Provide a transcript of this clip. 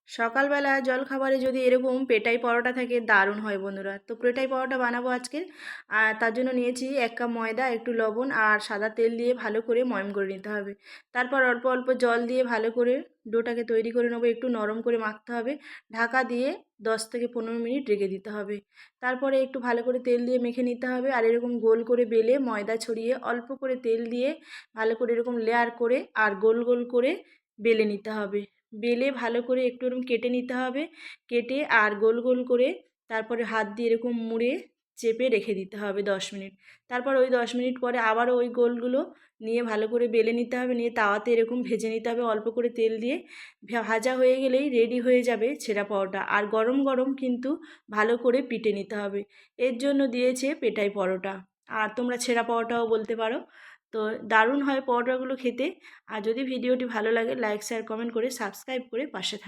সকালবেলা জলখাবারে যদি এরকম পেটাই পরোটা থাকে দারুণ হয় বন্ধুরা। তো পেটাই পরোটা বানাবো আজকে। আর তার জন্য নিয়েছি 1 কাপ ময়দা, একটু লবণ আর সাদা তেল দিয়ে ভালো করে ময়ম করে নিতে হবে। তারপর অল্প অল্প জল দিয়ে ভালো করে ডোটাকে তৈরি করে নেবো, একটু নরম করে মাখতে হবে। ঢাকা দিয়ে 10 থেকে 15 মিনিট রেখে দিতে হবে। তারপরে একটু ভালো করে তেল দিয়ে মেখে নিতে হবে। আর এরকম গোল করে বেলে ময়দা ছড়িয়ে অল্প করে তেল দিয়ে ভালো করে এরকম লেয়ার করে আর গোল গোল করে বেলে নিতে হবে। বেলে ভালো করে একটু এরকম কেটে নিতে হবে। কেটে আর গোল গোল করে তারপরে হাত দিয়ে এরকম মুড়ে চেপে রেখে দিতে হবে 10 মিনিট। তারপর ওই 10 মিনিট পরে আবারও ওই গোলগুলো নিয়ে ভালো করে বেলে নিতে হবে, নিয়ে তাওয়াতে এরকম ভেজে নিতে হবে অল্প করে তেল দিয়ে। ভাজা হয়ে গেলেই রেডি হয়ে যাবে ছেঁড়া পরোটা। আর গরম গরম কিন্তু ভালো করে পিটে নিতে হবে। এর জন্য দিয়েছে পেটাই পরোটা, আর তোমরা ছেঁড়া পরোটাও বলতে পারো। তো দারুণ হয় পরোটাগুলো খেতে। আর যদি ভিডিওটি ভালো লাগে লাইক শেয়ার কমেন্ট করে সাবস্ক্রাইব করে পাশে